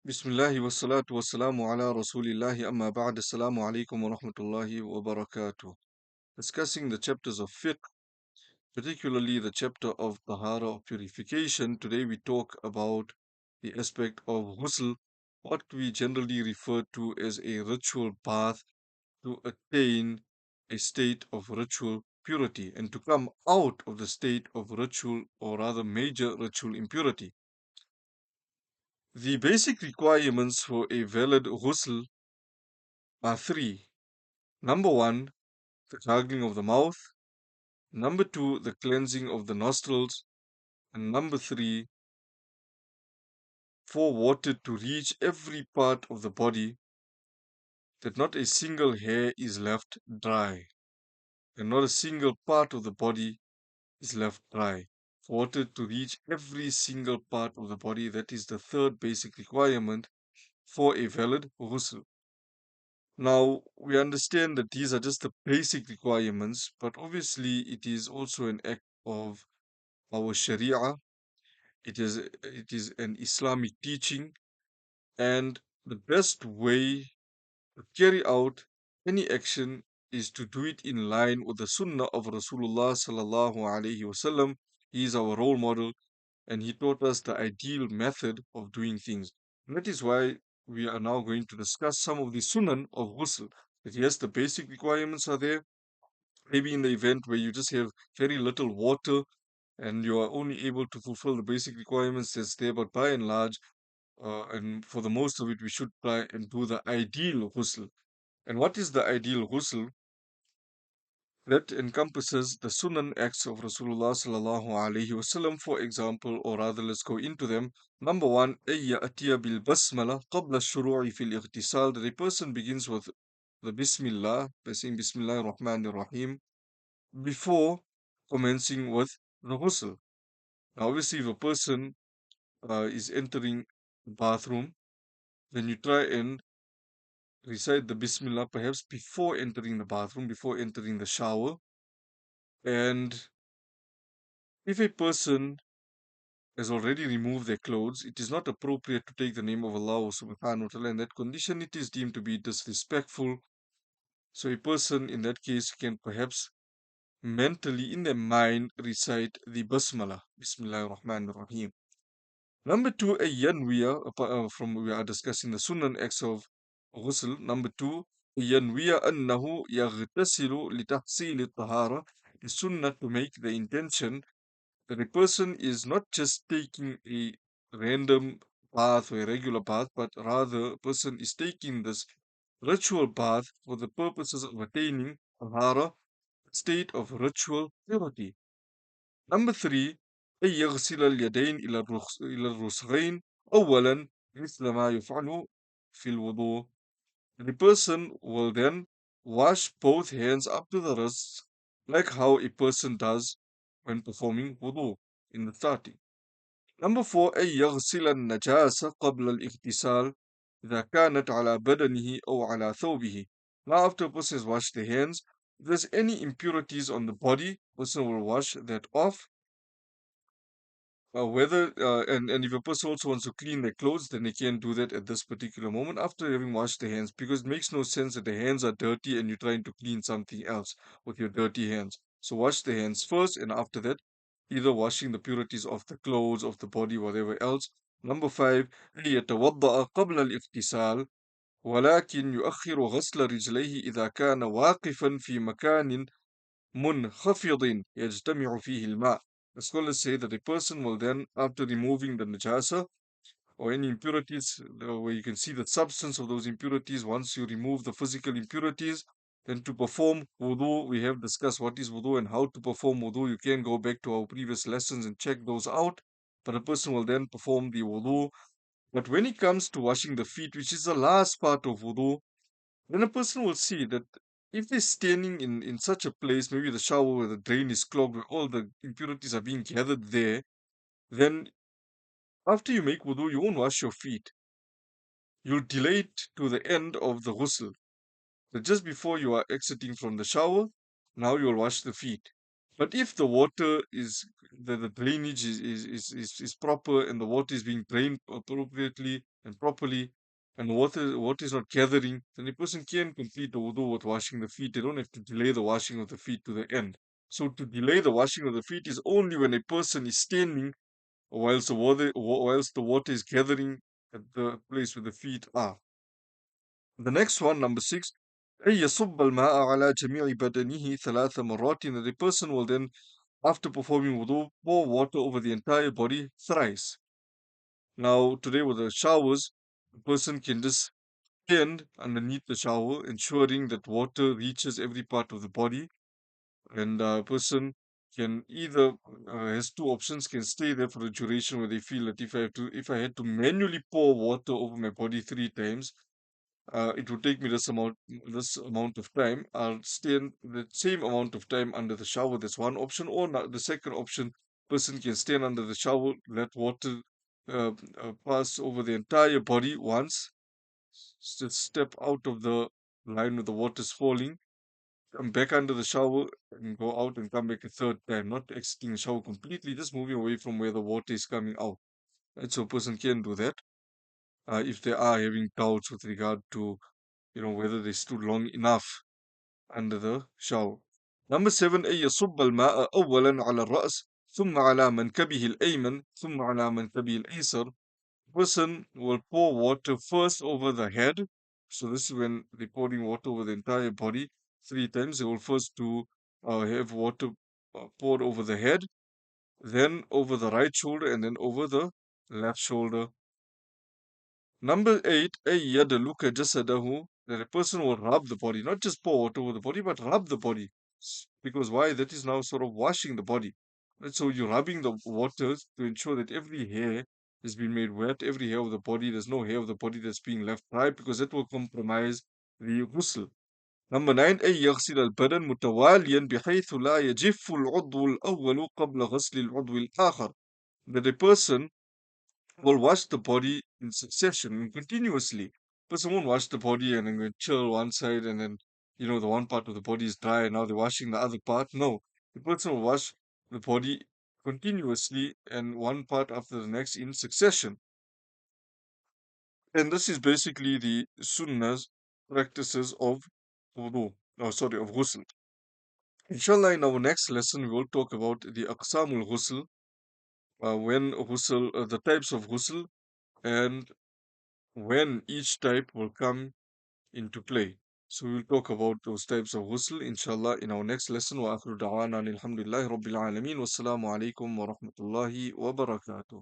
Bismillahi wassalatu wassalamu ala rasulillahi amma ba'd. Assalamu alaikum wa rahmatullahi wa barakatuh. Discussing the chapters of fiqh, particularly the chapter of tahara of purification. Today we talk about the aspect of ghusl, what we generally refer to as a ritual bath to attain a state of ritual purity and to come out of the state of ritual or rather major ritual impurity. The basic requirements for a valid ghusl are three. Number one, the gargling of the mouth. Number two, the cleansing of the nostrils. And number three, for water to reach every part of the body, that not a single hair is left dry, and not a single part of the body is left dry. For water to reach every single part of the body, that is the third basic requirement for a valid ghusl. Now, we understand that these are just the basic requirements, but obviously it is also an act of our Sharia. It is an Islamic teaching, and the best way to carry out any action is to do it in line with the Sunnah of Rasulullah sallallahu alaihi wasallam. He is our role model, and he taught us the ideal method of doing things. And that is why we are now going to discuss some of the Sunan of Ghusl. That yes, the basic requirements are there. Maybe in the event where you just have very little water and you are only able to fulfill the basic requirements that's there. But by and large, and for the most of it, we should try and do the ideal ghusl. And what is the ideal ghusl? That encompasses the sunan acts of Rasulullah sallallahu alaihi wasallam, for example, or rather, let's go into them. Number one, أن يأتي بالبسملة قبل الشروع في الاغتسال. That a person begins with the Bismillah, by saying Bismillah ar-Rahman ar-Rahim, before commencing with the ghusl. Now, obviously, if a person is entering the bathroom, then you try and recite the Bismillah perhaps before entering the bathroom, before entering the shower. And if a person has already removed their clothes, it is not appropriate to take the name of Allah subhanahu wa ta'ala. In that condition, it is deemed to be disrespectful. So a person in that case can perhaps mentally in their mind recite the Basmala, Bismillah ar-Rahman ar-Rahim. Number two, a yanwiya, from we are discussing the sunan acts of ghusl. Number two, a yanwiya annahu yaghtasilu litahsil tahara. The sunnah to make the intention that a person is not just taking a random bath or a regular bath, but rather a person is taking this ritual bath for the purposes of attaining tahara, state of ritual purity. Number three, أن يغسل اليدين إلى الرسغين أولا مثل ما يفعل في الوضوء. The person will then wash both hands up to the wrists, like how a person does when performing wudu in the starting. Number four, أن يغسل النجاسة قبل الاغتسال إذا كانت على بدنه أو على ثوبه. Now, after a person has washed the hands, if there's any impurities on the body, person will wash that off. Whether and if a person also wants to clean their clothes, then they can do that at this particular moment after having washed their hands, because it makes no sense that the hands are dirty and you're trying to clean something else with your dirty hands. So wash the hands first, and after that, either washing the purities of the clothes, of the body, whatever else. Number five, يتوضأ قبل الاغتسال ولكن يؤخر غسل رجليه إذا كان واقفا في مكان منخفض يجتمع فيه الماء. The scholars say that a person will then, after removing the najasa or any impurities, where you can see the substance of those impurities, once you remove the physical impurities, then to perform wudu, we have discussed what is wudu and how to perform wudu. You can go back to our previous lessons and check those out. But a person will then perform the wudu. But when it comes to washing the feet, which is the last part of wudu, then a person will see that if they're standing in such a place, maybe the shower where the drain is clogged, where all the impurities are being gathered there, then after you make wudu, you won't wash your feet. You'll delay it to the end of the ghusl. So just before you are exiting from the shower, now you'll wash the feet. But if the water is the drainage is proper and the water is being drained appropriately and properly, and water is not gathering, then a person can complete the wudu with washing the feet. They don't have to delay the washing of the feet to the end. So to delay the washing of the feet is only when a person is standing whilst the water is gathering at the place where the feet are. The next one, number six, أن يصب الماء على جميع بدنه ثلاث مرات. And the person will then, after performing wudu, pour water over the entire body thrice. Now, today with the showers, the person can just stand underneath the shower, ensuring that water reaches every part of the body. And a person can either has two options: can stay there for the duration where they feel that if I had to manually pour water over my body 3 times, it would take me this amount of time. I'll stay in the same amount of time under the shower. That's one option. Or the second option, person can stand under the shower, let water pass over the entire body once, just step out of the line where the water's falling, come back under the shower and go out and come back a third time, not exiting the shower completely, just moving away from where the water is coming out. Right? So a person can do that if they are having doubts with regard to whether they stood long enough under the shower. Number seven, أن يصب الماء أولا على الرأس ثم على منكبه الأيمن ثم على منكبه الأيسر. Person will pour water first over the head. So this is when they're pouring water over the entire body 3 times. They will first have water poured over the head, then over the right shoulder, and then over the left shoulder. Number eight, أن يدلك جسده, that a person will rub the body, not just pour water over the body, but rub the body. Because why? That is now sort of washing the body. Right? So you're rubbing the water to ensure that every hair has been made wet, every hair of the body, there's no hair of the body that's being left dry, because that will compromise the ghusl. Number nine, أن يغسل البدن متواليا بحيث لا يجف العضو الأول قبل غسل العضو الآخر. That a person will wash the body in succession and continuously. But someone wash the body and then go chill one side, and then the one part of the body is dry and now they're washing the other part. No, the person will wash the body continuously and one part after the next in succession. And this is basically the sunnahs practices of wudu. Oh, sorry, of ghusl. Inshallah, in our next lesson, we will talk about the aqsamul ghusl, the types of ghusl, and when each type will come into play. So we'll talk about those types of ghusl, inshallah, in our next lesson. Wa akhiru da'wana alhamdulillahi rabbil alameen. Wassalamu alaikum wa rahmatullahi wa barakatuh.